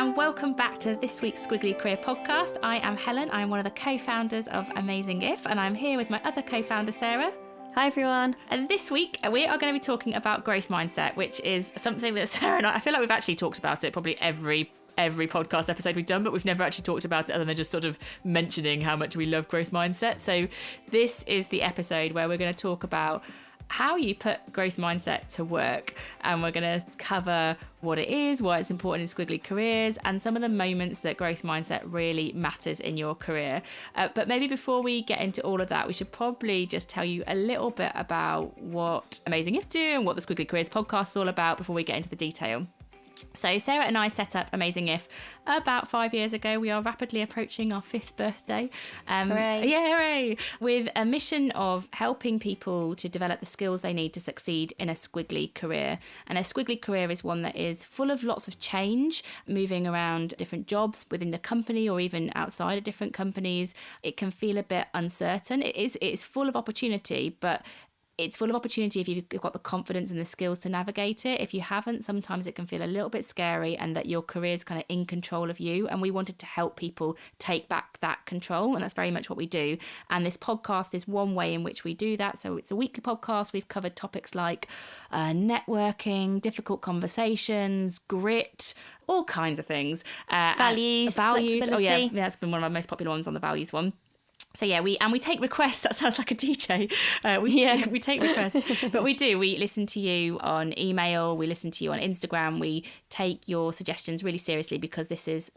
and welcome back to this week's Squiggly Career Podcast. I am Helen. I'm one of the co-founders of Amazing If, and I'm here with my other co-founder, Sarah. Hi everyone. And this week we are going to be talking about growth mindset, which is something that Sarah and I feel like we've actually talked about it probably every podcast episode we've done, but we've never actually talked about it other than just sort of mentioning how much we love growth mindset. So this is the episode where we're going to talk about how you put growth mindset to work, and we're going to cover what it is, why it's important in squiggly careers, and some of the moments that growth mindset really matters in your career. But maybe before we get into all of that, we should probably just tell you a little bit about what Amazing If do and what the Squiggly Careers podcast is all about before we get into the detail. So Sarah and I set up Amazing If about 5 years ago. We are rapidly approaching our 5th birthday. Hooray. Yeah, hooray! With a mission of helping people to develop the skills they need to succeed in a squiggly career. And a squiggly career is one that is full of lots of change, moving around different jobs within the company or even outside of different companies. It can feel a bit uncertain. It's full of opportunity, but it's full of opportunity if you've got the confidence and the skills to navigate it. If you haven't, sometimes it can feel a little bit scary and that your career is kind of in control of you. And we wanted to help people take back that control. And that's very much what we do. And this podcast is one way in which we do that. So it's a weekly podcast. We've covered topics like networking, difficult conversations, grit, all kinds of things. Values. Oh yeah, flexibility. that's been one of our most popular ones on the values one. So yeah, we take requests. That sounds like a DJ. We take requests, but we do. We listen to you on email. We listen to you on Instagram. We take your suggestions really seriously because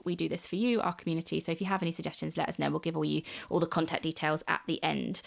we do this for you, our community. So if you have any suggestions, let us know. We'll give all the contact details at the end.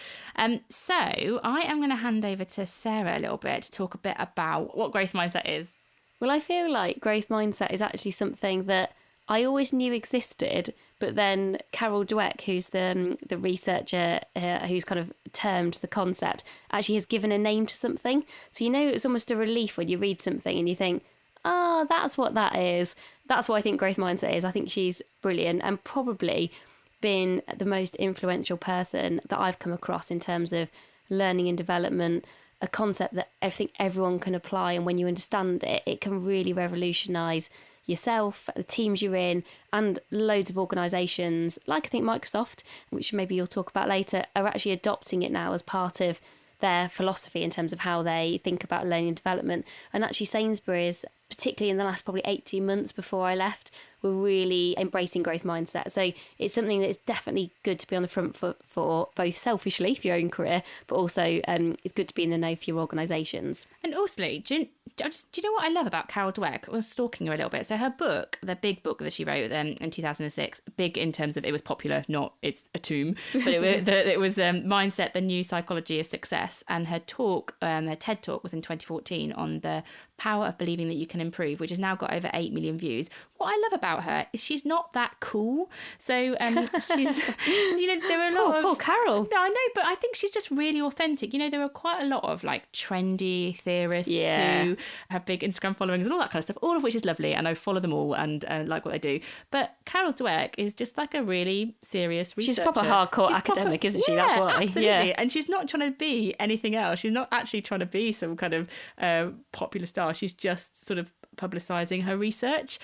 So I am going to hand over to Sarah a little bit to talk a bit about what growth mindset is. Well, I feel like growth mindset is actually something that I always knew existed, but then Carol Dweck, who's the researcher who's kind of termed the concept, actually has given a name to something. So, it's almost a relief when you read something and you think, oh, that's what that is. That's what I think growth mindset is. I think she's brilliant and probably been the most influential person that I've come across in terms of learning and development, a concept that I think everyone can apply. And when you understand it, it can really revolutionise yourself, the teams you're in, and loads of organisations like I think Microsoft, which maybe you'll talk about later, are actually adopting it now as part of their philosophy in terms of how they think about learning and development. And actually Sainsbury's, particularly in the last probably 18 months before I left, were really embracing growth mindset. So it's something that is definitely good to be on the front foot for, both selfishly for your own career, but also it's good to be in the know for your organisations. And also, do you know what I love about Carol Dweck? I was stalking her a little bit. So her book, the big book that she wrote in 2006, big in terms of it was popular, not it's a tomb, but it was Mindset, the New Psychology of Success. And her talk, her TED talk was in 2014 on the power of believing that you can improve, which has now got over 8 million views. What I love about her is she's not that cool. So she's, there are a lot of... Poor Carol. No, I know, but I think she's just really authentic. There are quite a lot of like trendy theorists who have big Instagram followings and all that kind of stuff, all of which is lovely. And I follow them all and like what they do. But Carol Dweck is just like a really serious researcher. She's proper hardcore academic, isn't she? That's why. Absolutely. Yeah. And she's not trying to be anything else. She's not actually trying to be some kind of popular star. She's just sort of publicising her research.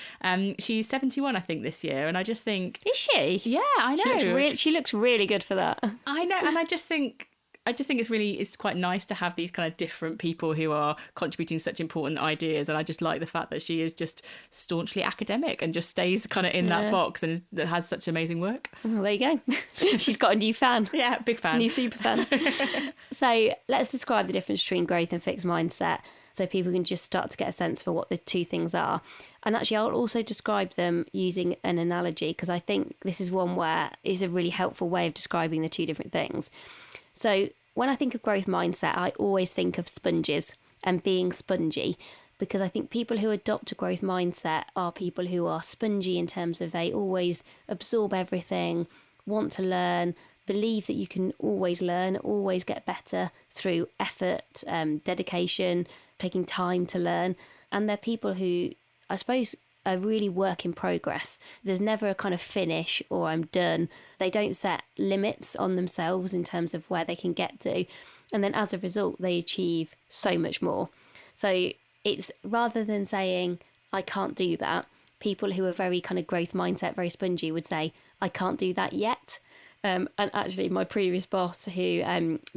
She's 71, I think, this year, and I just think... Is she? Yeah, I know. She looks really good for that. I know, and I just think it's quite nice to have these kind of different people who are contributing such important ideas, and I just like the fact that she is just staunchly academic and just stays kind of in that box and has such amazing work. Well, there you go. She's got a new fan. Yeah, big fan. New super fan. So let's describe the difference between growth and fixed mindset so people can just start to get a sense for what the two things are. And actually, I'll also describe them using an analogy because I think this is one where it's a really helpful way of describing the two different things. So when I think of growth mindset, I always think of sponges and being spongy, because I think people who adopt a growth mindset are people who are spongy in terms of they always absorb everything, want to learn, believe that you can always learn, always get better through effort, dedication, taking time to learn. And they're people who, I suppose, a really work in progress. There's never a kind of finish or I'm done. They don't set limits on themselves in terms of where they can get to. And then as a result, they achieve so much more. So it's rather than saying, I can't do that, people who are very kind of growth mindset, very spongy, would say, I can't do that yet. And actually, my previous boss, who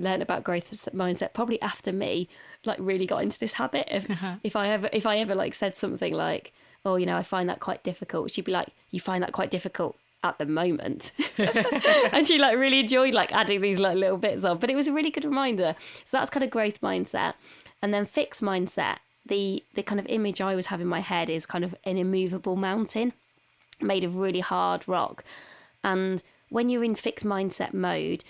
learned about growth mindset probably after me, like really got into this habit of if I ever like said something like, oh, you know, I find that quite difficult, she'd be like, you find that quite difficult at the moment. And she like really enjoyed like adding these like little bits on, but it was a really good reminder. So that's kind of growth mindset. And then fixed mindset, the kind of image I was having in my head is kind of an immovable mountain made of really hard rock. And when you're in fixed mindset mode,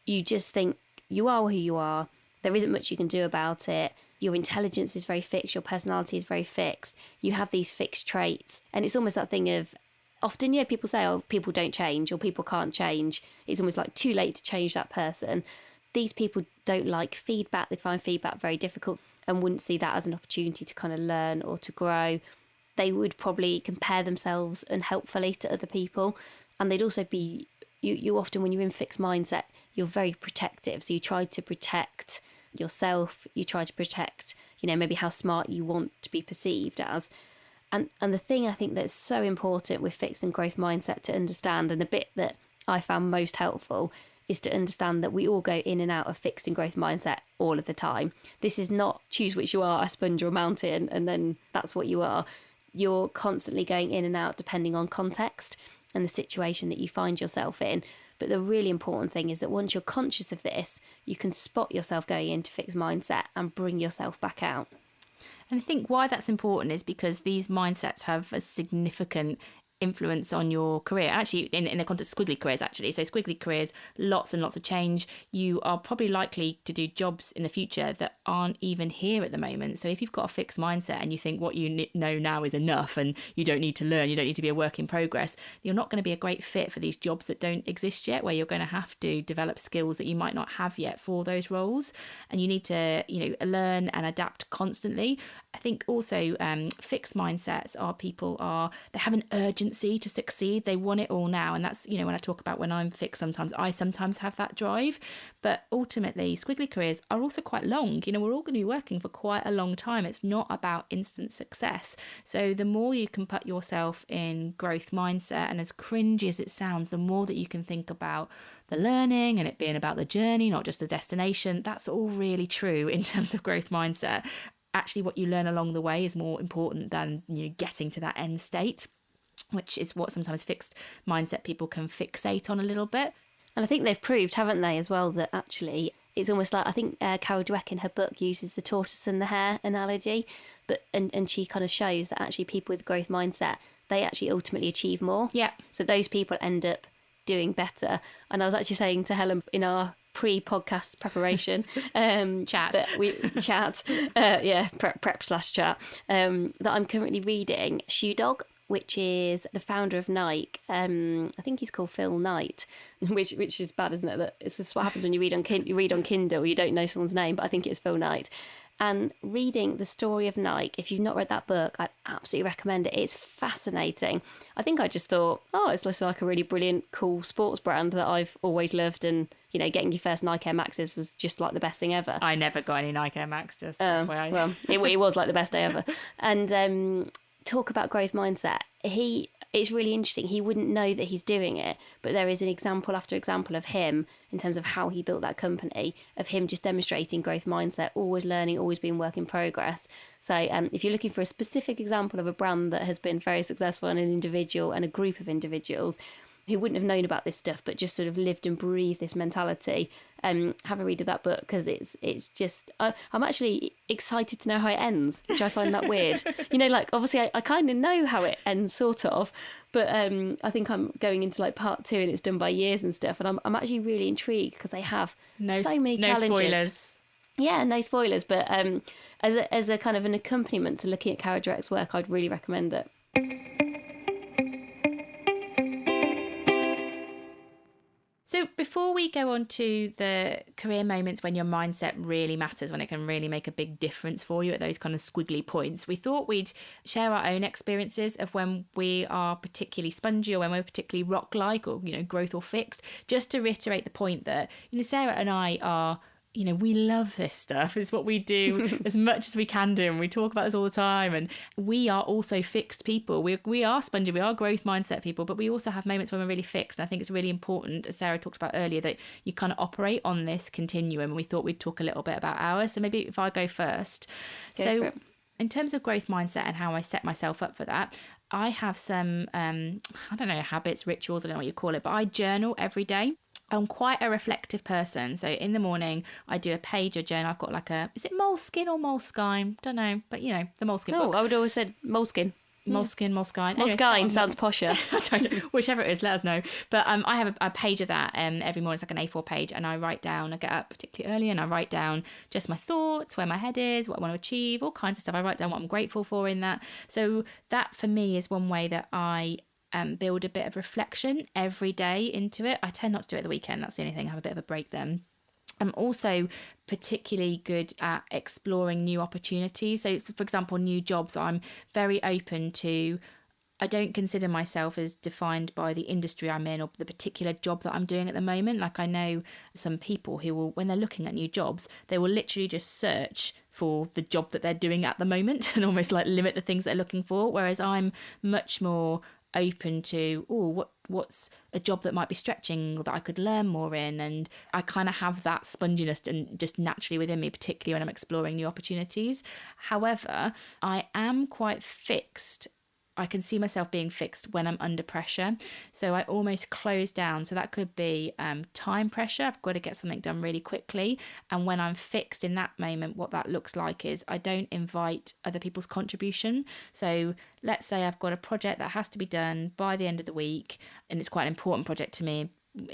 you just think you are who you are. There isn't much you can do about it. Your intelligence is very fixed. Your personality is very fixed. You have these fixed traits. And it's almost that thing of, often, you know, people say, oh, people don't change or people can't change. It's almost like too late to change that person. These people don't like feedback. They find feedback very difficult and wouldn't see that as an opportunity to kind of learn or to grow. They would probably compare themselves unhelpfully to other people. And they'd also be, you often, when you're in fixed mindset, you're very protective. So you try to protect yourself. You try to protect, you know, maybe how smart you want to be perceived as. And the thing I think that's so important with fixed and growth mindset to understand, and the bit that I found most helpful, is to understand that we all go in and out of fixed and growth mindset all of the time. This is not choose which you are, a sponge or a mountain, and then that's what you are. You're constantly going in and out depending on context and the situation that you find yourself in. But the really important thing is that once you're conscious of this, you can spot yourself going into fixed mindset and bring yourself back out. And I think why that's important is because these mindsets have a significant influence on your career. Actually, in the context of squiggly careers, actually. So squiggly careers, lots and lots of change. You are probably likely to do jobs in the future that aren't even here at the moment. So if you've got a fixed mindset and you think what you know now is enough and you don't need to learn, you don't need to be a work in progress, you're not going to be a great fit for these jobs that don't exist yet, where you're going to have to develop skills that you might not have yet for those roles. And you need to, you know, learn and adapt constantly. I think also fixed mindsets are they have an urgency to succeed. They want it all now. And that's, you know, when I talk about when I'm fixed, I sometimes have that drive. But ultimately, squiggly careers are also quite long. You know, we're all going to be working for quite a long time. It's not about instant success. So the more you can put yourself in growth mindset, and as cringy as it sounds, the more that you can think about the learning and it being about the journey, not just the destination, that's all really true in terms of growth mindset. Actually, what you learn along the way is more important than, you know, getting to that end state, which is what sometimes fixed mindset people can fixate on a little bit. And I think they've proved, haven't they, as well, that actually it's almost like, I think Carol Dweck in her book uses the tortoise and the hare analogy, but and she kind of shows that actually people with growth mindset, they actually ultimately achieve more. Yeah. So those people end up doing better. And I was actually saying to Helen in our pre-podcast preparation chat prep/chat that I'm currently reading Shoe Dog, which is the founder of Nike. I think he's called Phil Knight, which is bad, isn't it? That it's just what happens when you read on Kindle, you don't know someone's name, but I think it's Phil Knight. And reading the story of Nike, if you've not read that book, I'd absolutely recommend it. It's fascinating. I think I just thought, oh, it's just like a really brilliant, cool sports brand that I've always loved. And, you know, getting your first Nike Air Maxes was just like the best thing ever. I never got any Nike Air Max, just FYI. Well, it was like the best day ever. And talk about growth mindset. It's really interesting. He wouldn't know that he's doing it, but there is an example after example of him in terms of how he built that company, of him just demonstrating growth mindset, always learning, always being work in progress. So if you're looking for a specific example of a brand that has been very successful and an individual and a group of individuals who wouldn't have known about this stuff but just sort of lived and breathed this mentality, have a read of that book, because it's just I'm actually excited to know how it ends, which I find that weird. You know, like obviously I kind of know how it ends sort of, but I think I'm going into like part 2 and it's done by years and stuff, and I'm actually really intrigued because they have so many challenges. No spoilers. Yeah, no spoilers, but as a kind of an accompaniment to looking at Carol Dweck's work, I'd really recommend it. So before we go on to the career moments when your mindset really matters, when it can really make a big difference for you at those kind of squiggly points, we thought we'd share our own experiences of when we are particularly spongy or when we're particularly rock-like or, you know, growth or fixed, just to reiterate the point that, you know, Sarah and I are we love this stuff. It's what we do as much as we can do, and we talk about this all the time. And we are also fixed people. We are spongy, we are growth mindset people, but we also have moments when we're really fixed. And I think it's really important, as Sarah talked about earlier, that you kind of operate on this continuum. And we thought we'd talk a little bit about ours. So maybe if I go first. So in terms of growth mindset and how I set myself up for that, I have some, I don't know, habits, rituals, I don't know what you call it, but I journal every day. I'm quite a reflective person. So in the morning, I do a page of journal. I've got like is it Moleskin or Moleskine? Don't know. But, the Moleskin book. I would always said Moleskin. Moleskine. Moleskine anyway, sounds posher. Whichever it is, let us know. But I have a page of that every morning. It's like an A4 page. And I write down, I get up particularly early and I write down just my thoughts, where my head is, what I want to achieve, all kinds of stuff. I write down what I'm grateful for in that. So that for me is one way that I build a bit of reflection every day into it. I tend not to do it at the weekend. That's the only thing. I have a bit of a break then. I'm also particularly good at exploring new opportunities. So, for example, new jobs, I'm very open to. I don't consider myself as defined by the industry I'm in or the particular job that I'm doing at the moment. Like I know some people who will, when they're looking at new jobs, they will literally just search for the job that they're doing at the moment and almost like limit the things they're looking for. Whereas I'm much more open to what's a job that might be stretching or that I could learn more in, and I kind of have that sponginess and just naturally within me, particularly when I'm exploring new opportunities. However, I am quite fixed. I can see myself being fixed when I'm under pressure. So I almost close down. So that could be time pressure. I've got to get something done really quickly. And when I'm fixed in that moment, what that looks like is I don't invite other people's contribution. So let's say I've got a project that has to be done by the end of the week, and it's quite an important project to me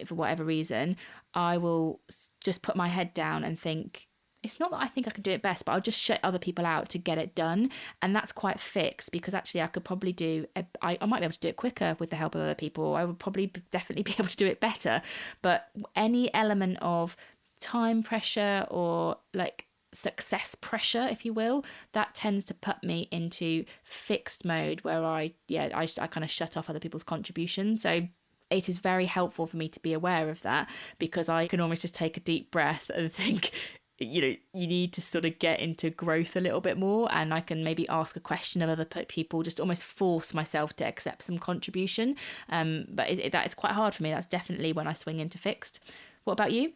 for whatever reason. I will just put my head down and think, it's not that I think I can do it best, but I'll just shut other people out to get it done. And that's quite fixed because actually I could probably I might be able to do it quicker with the help of other people. I would probably definitely be able to do it better. But any element of time pressure or like success pressure, if you will, that tends to put me into fixed mode where I kind of shut off other people's contribution. So it is very helpful for me to be aware of that because I can almost just take a deep breath and think, you need to sort of get into growth a little bit more, and I can maybe ask a question of other people, just almost force myself to accept some contribution. But that is quite hard for me. That's definitely when I swing into fixed. What about you?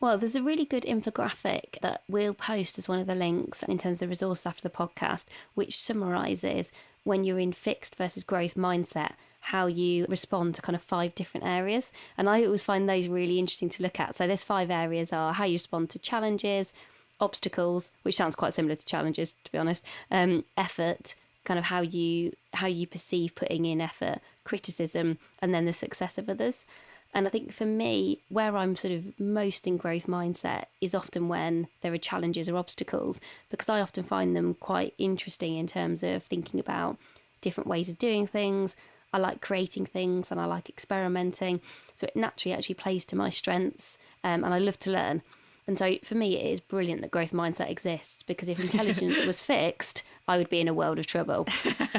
Well, there's a really good infographic that we'll post as one of the links in terms of the resources after the podcast, which summarises when you're in fixed versus growth mindset, how you respond to kind of 5 different areas. And I always find those really interesting to look at. So there's 5 areas are how you respond to challenges, obstacles, which sounds quite similar to challenges, to be honest, effort, kind of how you perceive putting in effort, criticism, and then the success of others. And I think for me, where I'm sort of most in growth mindset is often when there are challenges or obstacles, because I often find them quite interesting in terms of thinking about different ways of doing things. I like creating things and I like experimenting. So it naturally actually plays to my strengths, and I love to learn. And so for me, it is brilliant that growth mindset exists, because if intelligence was fixed, I would be in a world of trouble.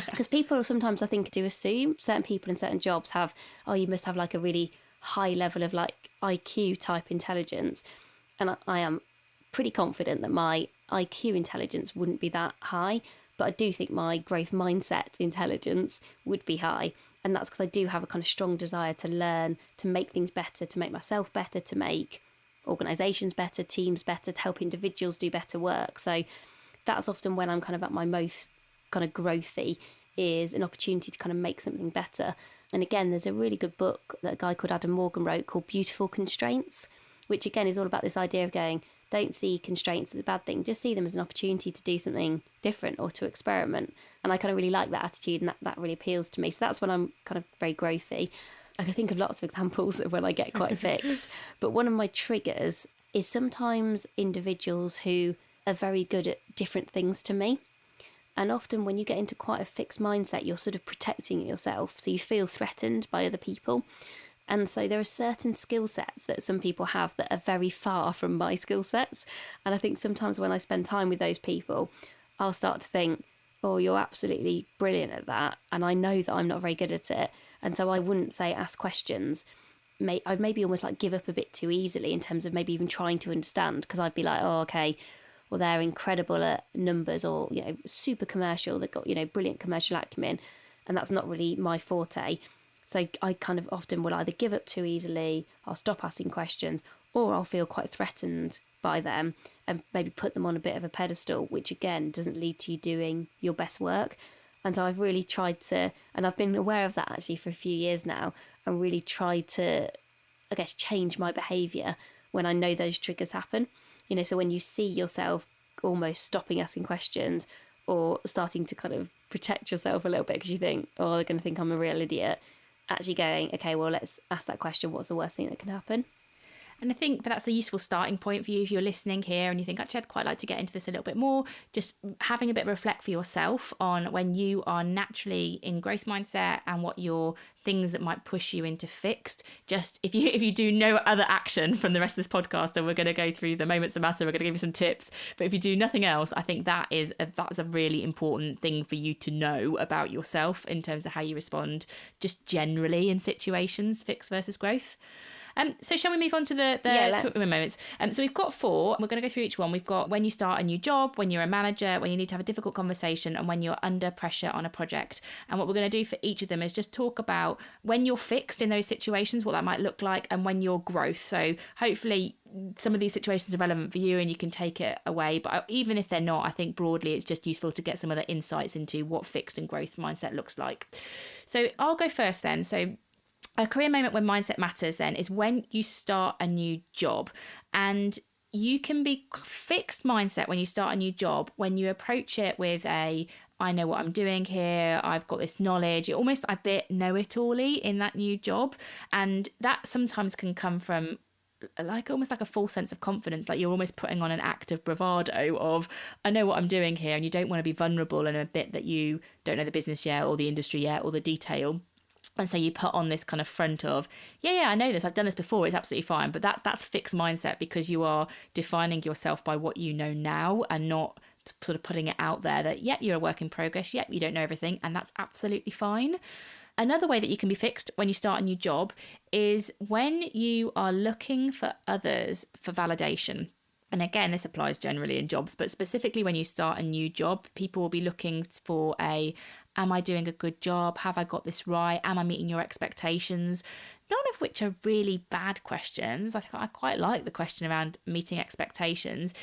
Because people sometimes, I think, do assume certain people in certain jobs have, you must have like a really high level of like IQ type intelligence. And I am pretty confident that my IQ intelligence wouldn't be that high, but I do think my growth mindset intelligence would be high. And that's because I do have a kind of strong desire to learn, to make things better, to make myself better, to make organisations better, teams better, to help individuals do better work. So that's often when I'm kind of at my most kind of growthy, is an opportunity to kind of make something better. And again, there's a really good book that a guy called Adam Morgan wrote called Beautiful Constraints, which again is all about this idea of going, don't see constraints as a bad thing, just see them as an opportunity to do something different or to experiment. And I kind of really like that attitude, and that really appeals to me. So that's when I'm kind of very growthy. I can think of lots of examples of when I get quite fixed. But one of my triggers is sometimes individuals who are very good at different things to me. And often when you get into quite a fixed mindset, you're sort of protecting yourself. So you feel threatened by other people. And so there are certain skill sets that some people have that are very far from my skill sets. And I think sometimes when I spend time with those people, I'll start to think, oh, you're absolutely brilliant at that. And I know that I'm not very good at it. And so I wouldn't say ask questions, I'd maybe almost like give up a bit too easily in terms of maybe even trying to understand, because I'd be like, oh, okay, well, they're incredible at numbers, or, you know, super commercial. They've got, you know, brilliant commercial acumen, and that's not really my forte. So I kind of often will either give up too easily, I'll stop asking questions, or I'll feel quite threatened by them and maybe put them on a bit of a pedestal, which again doesn't lead to you doing your best work. And so I've really tried to, and I've been aware of that actually for a few years now, and really tried to, I guess, change my behaviour when I know those triggers happen. You know, so when you see yourself almost stopping asking questions or starting to kind of protect yourself a little bit because you think, oh, they're going to think I'm a real idiot, actually going, okay, well, let's ask that question. What's the worst thing that can happen? And I think that's a useful starting point for you if you're listening here and you think, actually, I'd quite like to get into this a little bit more. Just having a bit of a reflect for yourself on when you are naturally in growth mindset and what your things that might push you into fixed. Just if you do no other action from the rest of this podcast, and we're going to go through the moments that matter, we're going to give you some tips. But if you do nothing else, I think that's a really important thing for you to know about yourself in terms of how you respond just generally in situations, fixed versus growth. So shall we move on to the moments? So we've got 4. We're going to go through each one. We've got when you start a new job, when you're a manager, when you need to have a difficult conversation, and when you're under pressure on a project. And what we're going to do for each of them is just talk about when you're fixed in those situations, what that might look like, and when you're growth. So hopefully some of these situations are relevant for you and you can take it away. But even if they're not, I think broadly it's just useful to get some other insights into what fixed and growth mindset looks like. So I'll go first then. So a career moment when mindset matters then is when you start a new job. And you can be fixed mindset when you start a new job, when you approach it with I know what I'm doing here, I've got this knowledge. You're almost a bit know-it-all-y in that new job. And that sometimes can come from almost like a false sense of confidence, like you're almost putting on an act of bravado of, I know what I'm doing here, and you don't want to be vulnerable in a bit that you don't know the business yet or the industry yet or the detail. And so you put on this kind of front of, yeah, I know this, I've done this before, it's absolutely fine. But that's fixed mindset, because you are defining yourself by what you know now and not sort of putting it out there that, you're a work in progress, you don't know everything, and that's absolutely fine. Another way that you can be fixed when you start a new job is when you are looking for others for validation. And again, this applies generally in jobs, but specifically when you start a new job, people will be looking for am I doing a good job? Have I got this right? Am I meeting your expectations? None of which are really bad questions. I quite like the question around meeting expectations.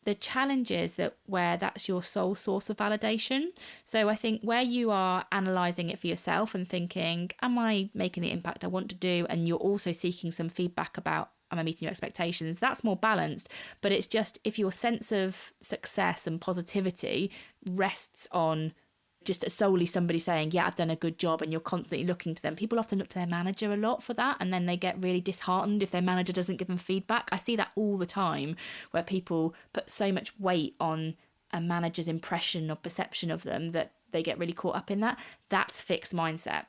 The challenge is that where that's your sole source of validation. So I think where you are analysing it for yourself and thinking, am I making the impact I want to do? And you're also seeking some feedback about, am I meeting your expectations? That's more balanced. But it's just if your sense of success and positivity rests on just solely somebody saying, I've done a good job, and you're constantly looking to them. People often look to their manager a lot for that, and then they get really disheartened if their manager doesn't give them feedback. I see that all the time, where people put so much weight on a manager's impression or perception of them that they get really caught up in that. That's fixed mindset.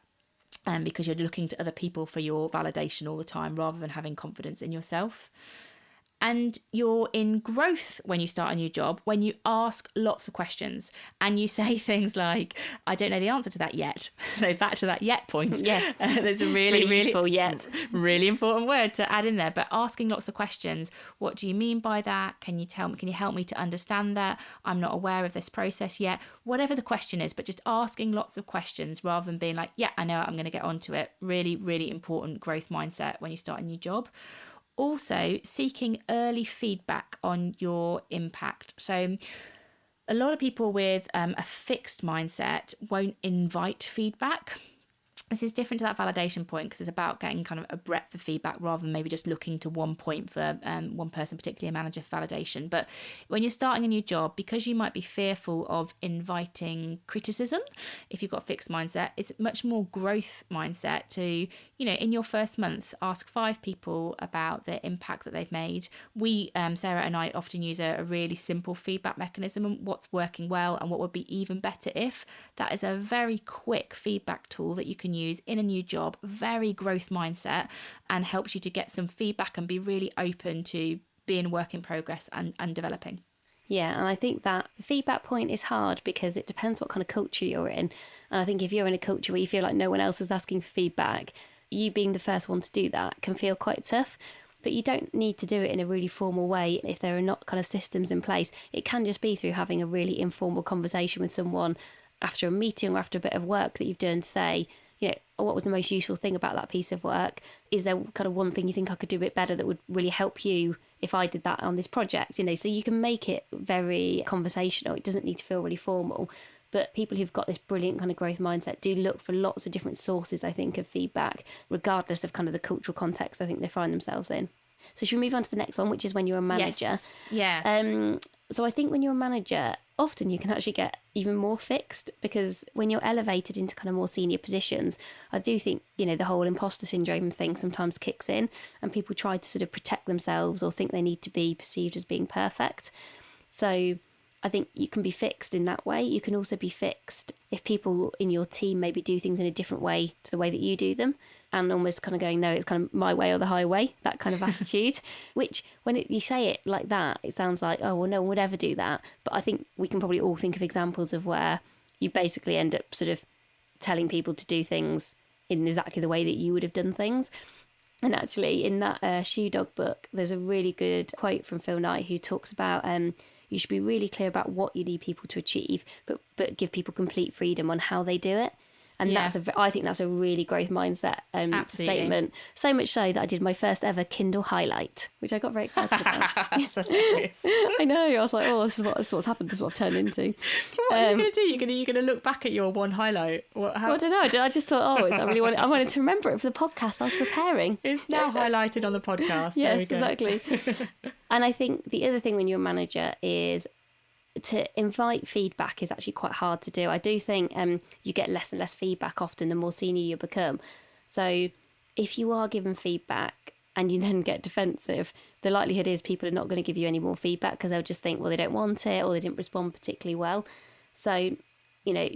Because you're looking to other people for your validation all the time rather than having confidence in yourself. And you're in growth when you start a new job, when you ask lots of questions and you say things like, I don't know the answer to that yet. So back to that yet point. Yeah. There's a really useful yet. Really important word to add in there. But asking lots of questions. What do you mean by that? Can you help me to understand that? I'm not aware of this process yet. Whatever the question is, but just asking lots of questions rather than being like, I know, I'm going to get onto it. Really, really important growth mindset when you start a new job. Also, seeking early feedback on your impact. So a lot of people with a fixed mindset won't invite feedback. This is different to that validation point because it's about getting kind of a breadth of feedback rather than maybe just looking to one point for one person, particularly a manager, for validation. But when you're starting a new job, because you might be fearful of inviting criticism, if you've got a fixed mindset, it's much more growth mindset to, in your first month, ask 5 people about the impact that they've made. We, Sarah and I, often use a really simple feedback mechanism and what's working well and what would be even better if. That is a very quick feedback tool that you can use in a new job, very growth mindset, and helps you to get some feedback and be really open to being work in progress and developing. Yeah, and I think that the feedback point is hard because it depends what kind of culture you're in. And I think if you're in a culture where you feel like no one else is asking for feedback, you being the first one to do that can feel quite tough. But you don't need to do it in a really formal way if there are not kind of systems in place. It can just be through having a really informal conversation with someone after a meeting or after a bit of work that you've done to say, what was the most useful thing about that piece of work? Is there kind of one thing you think I could do a bit better that would really help you if I did that on this project? So you can make it very conversational. It doesn't need to feel really formal. But people who've got this brilliant kind of growth mindset do look for lots of different sources, I think, of feedback, regardless of kind of the cultural context I think they find themselves in. So should we move on to the next one, which is when you're a manager? Yes. Yeah. So I think when you're a manager, often you can actually get even more fixed, because when you're elevated into kind of more senior positions, I do think, the whole imposter syndrome thing sometimes kicks in, and people try to sort of protect themselves or think they need to be perceived as being perfect. So I think you can be fixed in that way. You can also be fixed if people in your team maybe do things in a different way to the way that you do them, and almost kind of going, no, it's kind of my way or the highway, that kind of attitude, which when you say it like that, it sounds like, oh, well, no one would ever do that. But I think we can probably all think of examples of where you basically end up sort of telling people to do things in exactly the way that you would have done things. And actually, in that Shoe Dog book, there's a really good quote from Phil Knight who talks about you should be really clear about what you need people to achieve, but give people complete freedom on how they do it. And I think that's a really growth mindset statement. So much so that I did my first ever Kindle highlight, which I got very excited about. I know. I was like, oh, this is what's happened. This is what I've turned into. What are you going to do? You're going to look back at your one highlight? I don't know. I just thought, I wanted to remember it for the podcast I was preparing. It's now highlighted on the podcast. Yes, exactly. And I think the other thing when you're a manager is to invite feedback is actually quite hard to do. I do think you get less and less feedback often the more senior you become. So if you are given feedback and you then get defensive, the likelihood is people are not going to give you any more feedback because they'll just think, well, they don't want it or they didn't respond particularly well. So,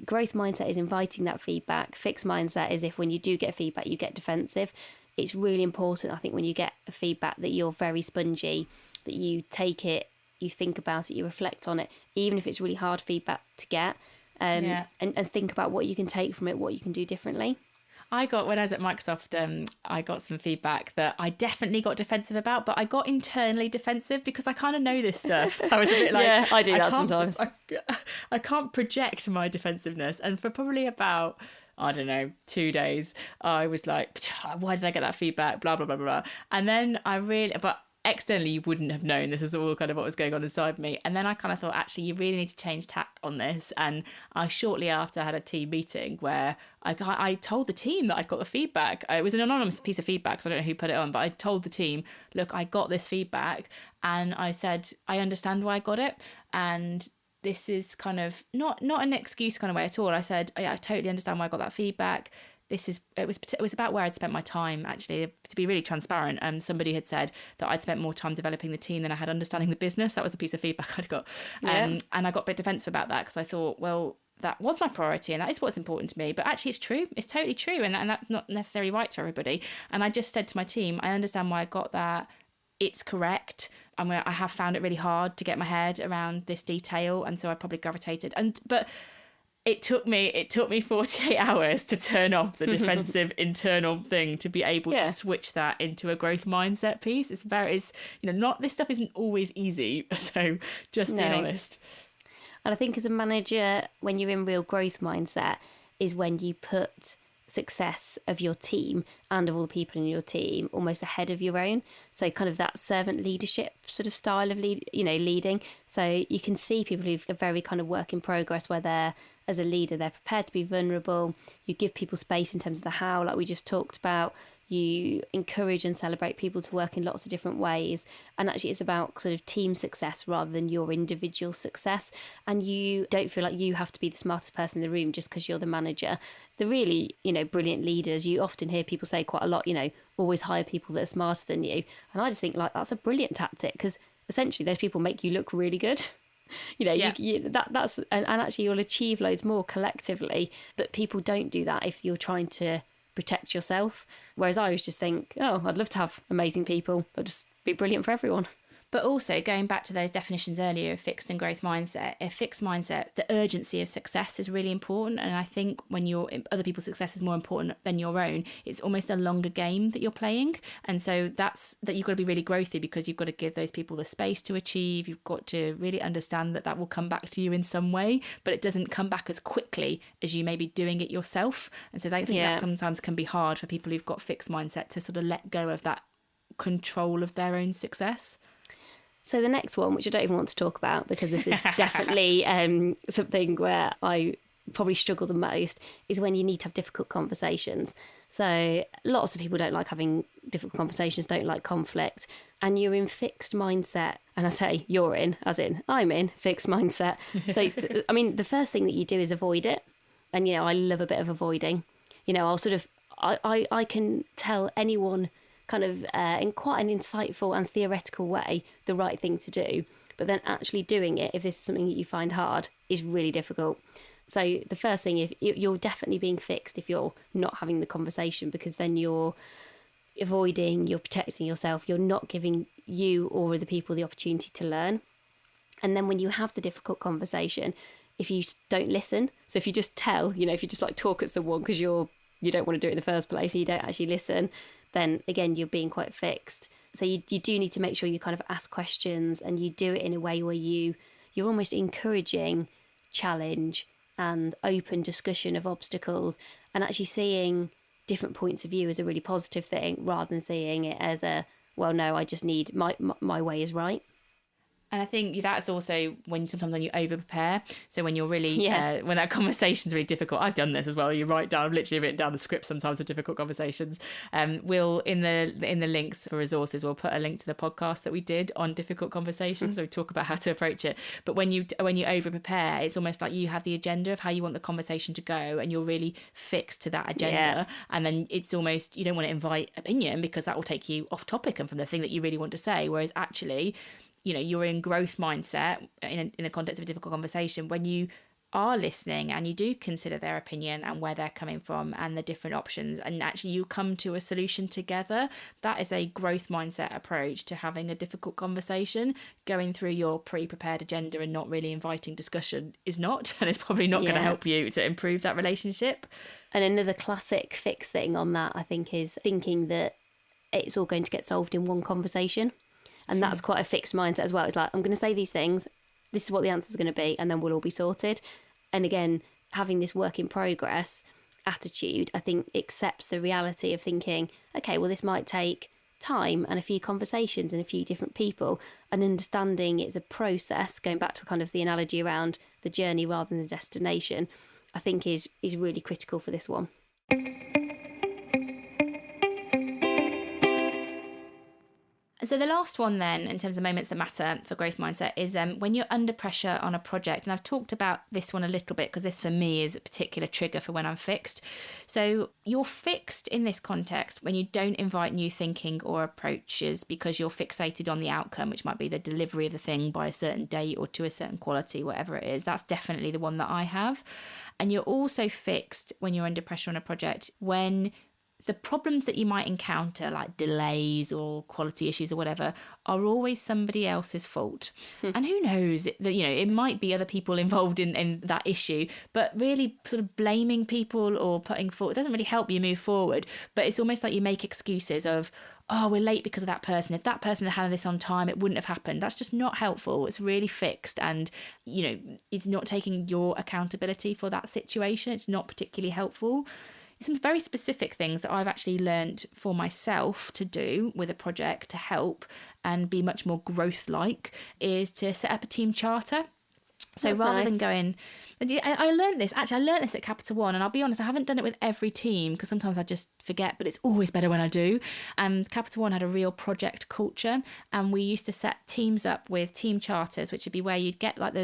growth mindset is inviting that feedback. Fixed mindset is if when you do get feedback, you get defensive. It's really important, I think, when you get feedback that you're very spongy, that you take it, you think about it, you reflect on it, even if it's really hard feedback to get, and think about what you can take from it, what you can do differently. When I was at Microsoft, I got some feedback that I definitely got defensive about, but I got internally defensive because I kind of know this stuff. I was a bit like, yeah, I do that sometimes. I can't project my defensiveness. And for probably about, 2 days, I was like, why did I get that feedback? Blah, blah, blah, blah. And then but externally you wouldn't have known this is all kind of what was going on inside me. And then I kind of thought, actually, you really need to change tack on this. And I shortly after had a team meeting where I told the team that I'd got the feedback. It was an anonymous piece of feedback, so I don't know who put it on, but I told the team, look, I got this feedback, and I said, I understand why I got it, and this is kind of not an excuse kind of way at all. I said, I totally understand why I got that feedback. It was about where I'd spent my time, actually, to be really transparent. Somebody had said that I'd spent more time developing the team than I had understanding the business. That was the piece of feedback I'd got. And I got a bit defensive about that because I thought, well, that was my priority and that is what's important to me. But actually it's true. It's totally true. And that's not necessarily right to everybody. And I just said to my team, I understand why I got that. It's correct. I have found it really hard to get my head around this detail. And so I probably gravitated. But it took me 48 hours to turn off the defensive internal thing to be able to switch that into a growth mindset piece. It's not, this stuff isn't always easy. So just being honest. And I think as a manager, when you're in real growth mindset, is when you put success of your team and of all the people in your team almost ahead of your own. So kind of that servant leadership sort of style of leading. So you can see people who've a very kind of work in progress where they're, as a leader, they're prepared to be vulnerable. You give people space in terms of the how, like we just talked about. You encourage and celebrate people to work in lots of different ways. And actually it's about sort of team success rather than your individual success. And you don't feel like you have to be the smartest person in the room just because you're the manager. The really, brilliant leaders, you often hear people say quite a lot, always hire people that are smarter than you. And I just think like that's a brilliant tactic because essentially those people make you look really good. That's and actually you'll achieve loads more collectively. But people don't do that if you're trying to protect yourself. Whereas I always just think, oh, I'd love to have amazing people, but just be brilliant for everyone. But also going back to those definitions earlier of fixed and growth mindset, a fixed mindset, the urgency of success is really important. And I think when other people's success is more important than your own, it's almost a longer game that you're playing. And so that you've got to be really growthy, because you've got to give those people the space to achieve. You've got to really understand that will come back to you in some way, but it doesn't come back as quickly as you may be doing it yourself. And so I think that sometimes can be hard for people who've got fixed mindset to sort of let go of that control of their own success. So the next one, which I don't even want to talk about because this is definitely something where I probably struggle the most, is when you need to have difficult conversations. So lots of people don't like having difficult conversations, don't like conflict, and you're in fixed mindset. And I say you're in, as in I'm in fixed mindset. So, I mean, the first thing that you do is avoid it. And, I love a bit of avoiding. I'll sort of, I can tell anyone kind of in quite an insightful and theoretical way the right thing to do, but then actually doing it, if this is something that you find hard, is really difficult. So the first thing, if you're definitely being fixed if you're not having the conversation, because then you're avoiding, you're protecting yourself, you're not giving you or other people the opportunity to learn. And then when you have the difficult conversation, if you don't listen, so if you just tell, if you just like talk at someone because you don't want to do it in the first place and you don't actually listen, then again, you're being quite fixed. So you do need to make sure you kind of ask questions, and you do it in a way where you're almost encouraging challenge and open discussion of obstacles, and actually seeing different points of view as a really positive thing, rather than seeing it as well, no, I just need my way is right. And I think that's also sometimes when you over prepare. So when you're really, when that conversation's really difficult, I've done this as well. I've literally written down the script sometimes for difficult conversations. We'll, in the links for resources, we'll put a link to the podcast that we did on difficult conversations. We talk about how to approach it. But when you over prepare, it's almost like you have the agenda of how you want the conversation to go, and you're really fixed to that agenda. Yeah. And then it's almost, you don't want to invite opinion, because that will take you off topic and from the thing that you really want to say. Whereas actually, you're in growth mindset in the context of a difficult conversation when you are listening and you do consider their opinion and where they're coming from and the different options, and actually you come to a solution together. That is a growth mindset approach to having a difficult conversation. Going through your pre-prepared agenda and not really inviting discussion is not, and it's probably not going to help you to improve that relationship. And another classic fix thing on that, I think, is thinking that it's all going to get solved in one conversation. And that's quite a fixed mindset as well. It's like, I'm going to say these things, this is what the answer is going to be, and then we'll all be sorted. And again, having this work in progress attitude, I think, accepts the reality of thinking, okay, well, this might take time and a few conversations and a few different people, and understanding it's a process, going back to kind of the analogy around the journey rather than the destination, I think is really critical for this one. So the last one then, in terms of moments that matter for growth mindset, is when you're under pressure on a project. And I've talked about this one a little bit because this for me is a particular trigger for when I'm fixed. So you're fixed in this context when you don't invite new thinking or approaches because you're fixated on the outcome, which might be the delivery of the thing by a certain date or to a certain quality, whatever it is. That's definitely the one that I have. And you're also fixed when you're under pressure on a project when the problems that you might encounter, like delays or quality issues or whatever, are always somebody else's fault. And who knows, that it might be other people involved in that issue, but really sort of blaming people or putting fault, it doesn't really help you move forward. But it's almost like you make excuses of, oh, we're late because of that person. If that person had handled this on time, it wouldn't have happened. That's just not helpful. It's really fixed, and, it's not taking your accountability for that situation. It's not particularly helpful. Some very specific things that I've actually learned for myself to do with a project to help and be much more growth-like is to set up a team charter. So That's rather nice. than going, I learned this at Capital One, and I'll be honest, I haven't done it with every team because sometimes I just forget, but it's always better when I do. Capital One had a real project culture, and we used to set teams up with team charters, which would be where you'd get like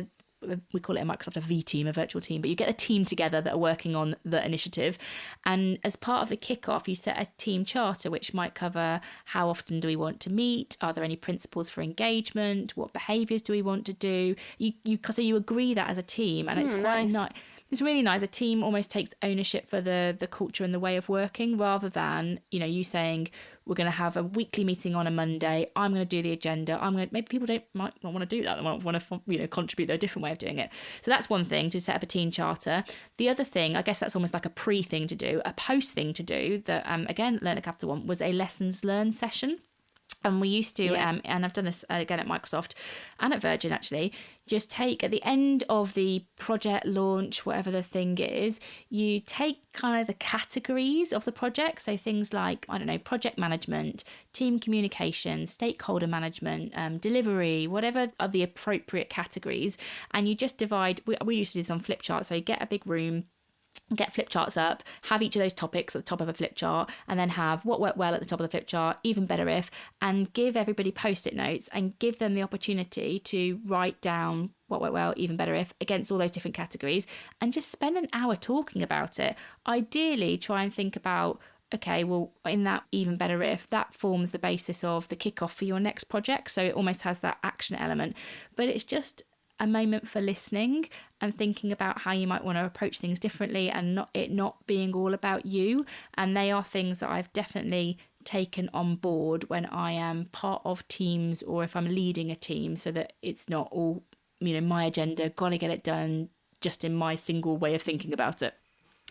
we call it in Microsoft a V team, a virtual team, but you get a team together that are working on the initiative. And as part of the kickoff, you set a team charter, which might cover how often do we want to meet? Are there any principles for engagement? What behaviours do we want to do? So you agree that as a team, and it's quite nice. it's really nice. The team almost takes ownership for the culture and the way of working, rather than, you saying, we're going to have a weekly meeting on a Monday. I'm going to do the agenda. Maybe people might not want to do that. They might want to, contribute their different way of doing it. So that's one thing, to set up a team charter. The other thing, I guess that's almost like a pre-thing to do, a post-thing to do that, again, Learn at Capital One, was a lessons learned session. And we used to, and I've done this again at Microsoft and at Virgin actually, just take at the end of the project launch, whatever the thing is, you take kind of the categories of the project. So things like, I don't know, project management, team communication, stakeholder management, delivery, whatever are the appropriate categories. And you just divide, we used to do this on flip charts. So you get a big room, get flip charts up, have each of those topics at the top of a flip chart, and then have what worked well at the top of the flip chart, even better if, and give everybody post-it notes and give them the opportunity to write down what went well, even better if, against all those different categories, and just spend an hour talking about it. Ideally, try and think about, okay, well, in that even better if, that forms the basis of the kickoff for your next project. So it almost has that action element, but it's just a moment for listening and thinking about how you might want to approach things differently, and not being all about you. And they are things that I've definitely taken on board when I am part of teams, or if I'm leading a team, so that it's not all, my agenda, gotta get it done, just in my single way of thinking about it.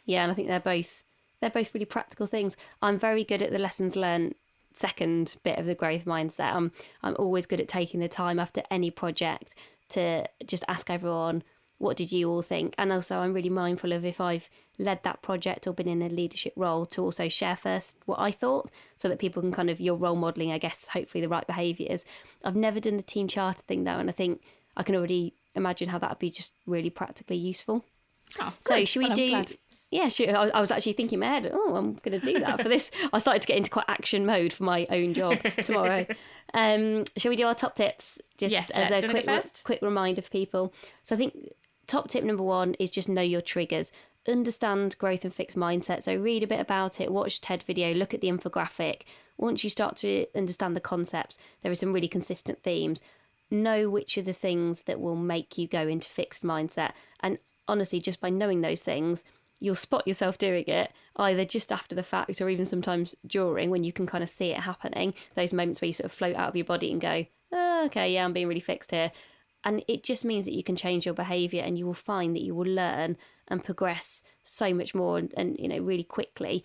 Yeah, and I think they're both really practical things. I'm very good at the lessons learned second bit of the growth mindset. I'm always good at taking the time after any project to just ask everyone, what did you all think? And also I'm really mindful of, if I've led that project or been in a leadership role, to also share first what I thought, so that people can you're role modelling, I guess, hopefully the right behaviours. I've never done the team charter thing though, and I think I can already imagine how that would be just really practically useful. Oh, so good. should we do... Yeah, sure. I was actually thinking in my head, I'm going to do that for this. I started to get into quite action mode for my own job tomorrow. Shall we do our top tips? Just as a quick reminder for people. So I think top tip number 1 is just know your triggers. Understand growth and fixed mindset. So read a bit about it, watch TED video, look at the infographic. Once you start to understand the concepts, there are some really consistent themes. Know which are the things that will make you go into fixed mindset. And honestly, just by knowing those things, you'll spot yourself doing it, either just after the fact or even sometimes during, when you can kind of see it happening, those moments where you sort of float out of your body and go, oh, okay, yeah, I'm being really fixed here. And it just means that you can change your behaviour, and you will find that you will learn and progress so much more and really quickly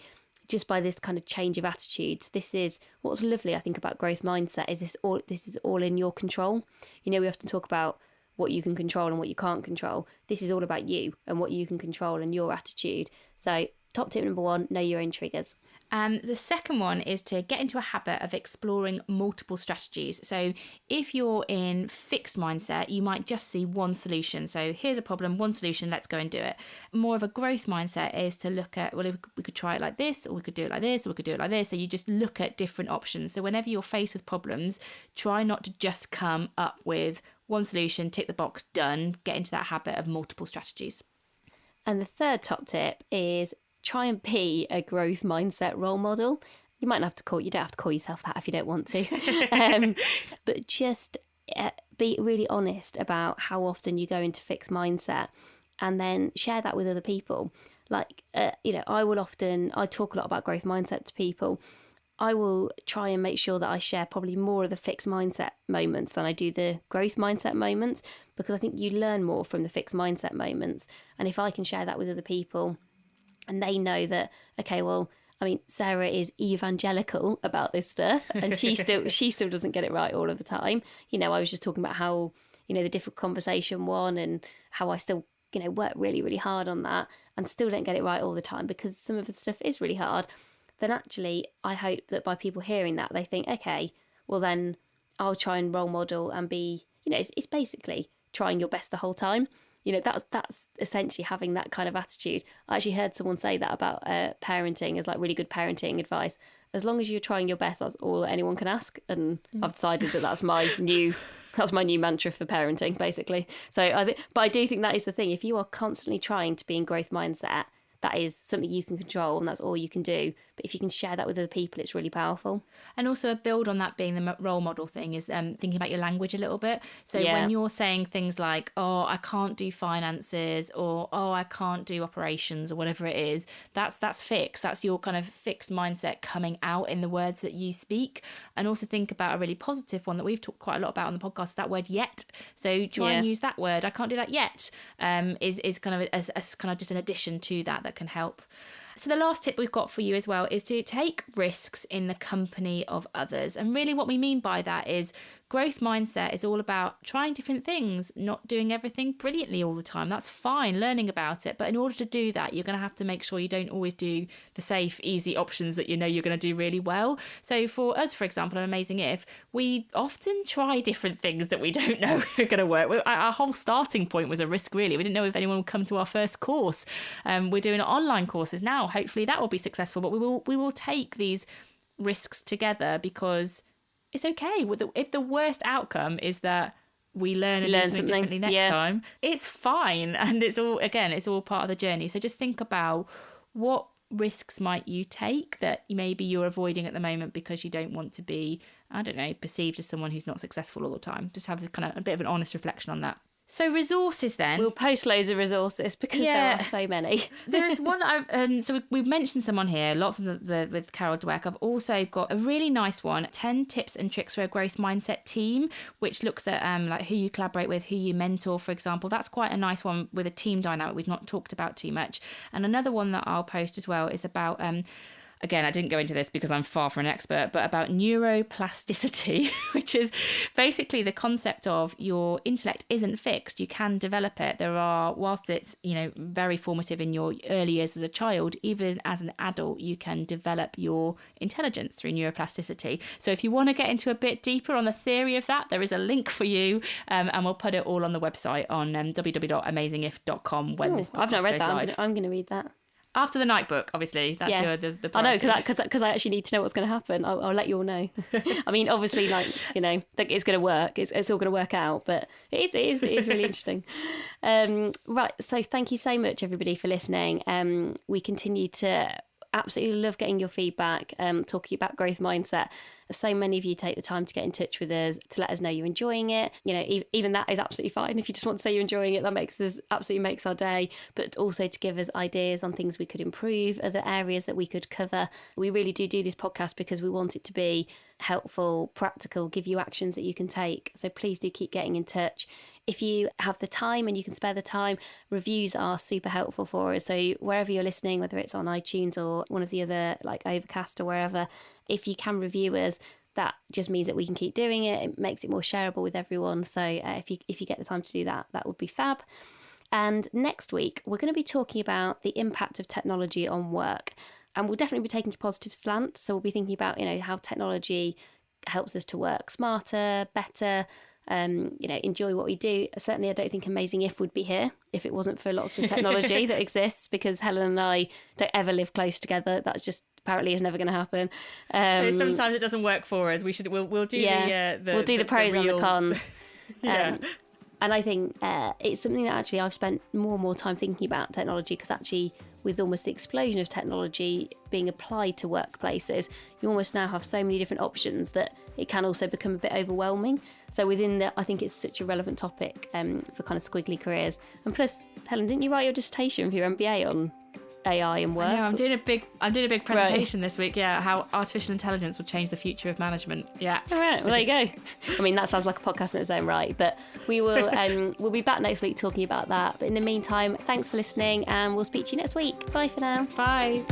just by this kind of change of attitudes. This is what's lovely, I think, about growth mindset, is this is all in your control. We often talk about what you can control and what you can't control. This is all about you and what you can control and your attitude. So top tip number 1, know your own triggers. The second one is to get into a habit of exploring multiple strategies. So if you're in fixed mindset, you might just see one solution. So here's a problem, one solution, let's go and do it. More of a growth mindset is to look at, well, we could try it like this, or we could do it like this, or we could do it like this. So you just look at different options. So whenever you're faced with problems, try not to just come up with one solution, tick the box, done. Get into that habit of multiple strategies. And the third top tip is try and be a growth mindset role model. You don't have to call yourself that if you don't want to. But just be really honest about how often you go into fixed mindset, and then share that with other people. I talk a lot about growth mindset to people. I will try and make sure that I share probably more of the fixed mindset moments than I do the growth mindset moments, because I think you learn more from the fixed mindset moments. And if I can share that with other people, and they know that, okay, well, Sarah is evangelical about this stuff, and she still doesn't get it right all of the time. I was just talking about how, the difficult conversation one, and how I still, work really, really hard on that and still don't get it right all the time, because some of the stuff is really hard. Then actually, I hope that by people hearing that, they think, okay, well then I'll try and role model and be, it's basically trying your best the whole time. That's essentially having that kind of attitude. I actually heard someone say that about parenting as really good parenting advice. As long as you're trying your best, that's all that anyone can ask. And I've decided that that's my new mantra for parenting, basically. So, but I do think that is the thing. If you are constantly trying to be in growth mindset, that is something you can control and that's all you can do. But if you can share that with other people, it's really powerful. And also a build on that being the role model thing is thinking about your language a little bit. So when you're saying things like, oh, I can't do finances, or oh, I can't do operations, or whatever it is, that's fixed. That's your kind of fixed mindset coming out in the words that you speak. And also think about a really positive one that we've talked quite a lot about on the podcast, that word yet. So try and use that word. I can't do that yet, is kind of as kind of just an addition to that can help. So the last tip we've got for you as well is to take risks in the company of others. And really what we mean by that is growth mindset is all about trying different things, not doing everything brilliantly all the time. That's fine, learning about it. But in order to do that, you're going to have to make sure you don't always do the safe, easy options that you know you're going to do really well. So for us, for example, on Amazing If, we often try different things that we don't know are going to work. Our whole starting point was a risk, really. We didn't know if anyone would come to our first course. We're doing online courses now. Hopefully that will be successful. But we will take these risks together because it's okay. If the worst outcome is that we learn and do something differently next time, it's fine. And it's all part of the journey. So just think about what risks might you take that maybe you're avoiding at the moment because you don't want to be, I don't know, perceived as someone who's not successful all the time. Just have a bit of an honest reflection on that. So resources then. We'll post loads of resources because there are so many. There's one that so we've mentioned someone here, lots of with Carol Dweck. I've also got a really nice one, 10 tips and tricks for a growth mindset team, which looks at like who you collaborate with, who you mentor, for example. That's quite a nice one with a team dynamic we've not talked about too much. And another one that I'll post as well is about again, I didn't go into this because I'm far from an expert, but about neuroplasticity, which is basically the concept of your intellect isn't fixed. You can develop it. Whilst it's, very formative in your early years as a child, even as an adult, you can develop your intelligence through neuroplasticity. So if you want to get into a bit deeper on the theory of that, there is a link for you, and we'll put it all on the website on www.amazingif.com when this podcast I've not read goes that. live. I'm going to read that. After the night book, obviously. That's the priority. I know, because I actually need to know what's going to happen. I'll let you all know. I mean, obviously, it's going to work. It's all going to work out, but it is really interesting. Right, so thank you so much, everybody, for listening. We continue to absolutely love getting your feedback, talking about growth mindset. So many of you take the time to get in touch with us to let us know you're enjoying it. Even that is absolutely fine. If you just want to say you're enjoying it, that absolutely makes our day. But also to give us ideas on things we could improve, other areas that we could cover. We really do this podcast because we want it to be helpful, practical, give you actions that you can take. So please do keep getting in touch. If you have the time and you can spare the time, reviews are super helpful for us. So wherever you're listening, whether it's on iTunes or one of the other like Overcast or wherever, if you can review us, that just means that we can keep doing it. It makes it more shareable with everyone. So if you get the time to do that, that would be fab. And next week, we're going to be talking about the impact of technology on work. And we'll definitely be taking a positive slant. So we'll be thinking about, how technology helps us to work smarter, better, enjoy what we do. Certainly, I don't think Amazing If would be here if it wasn't for lots of the technology that exists, because Helen and I don't ever live close together. That's just apparently is never going to happen. Sometimes it doesn't work for us. We'll do we'll do the pros and the cons. Yeah. And I think it's something that actually I've spent more and more time thinking about technology, because actually with almost the explosion of technology being applied to workplaces, you almost now have so many different options that it can also become a bit overwhelming. So within that, I think it's such a relevant topic for kind of squiggly careers. And plus, Helen, didn't you write your dissertation for your MBA on AI and work? No, I'm doing a big presentation this week. Yeah, how artificial intelligence will change the future of management. Yeah. All right. Well, there you go. I mean, that sounds like a podcast in its own right. But we will. We'll be back next week talking about that. But in the meantime, thanks for listening, and we'll speak to you next week. Bye for now. Bye.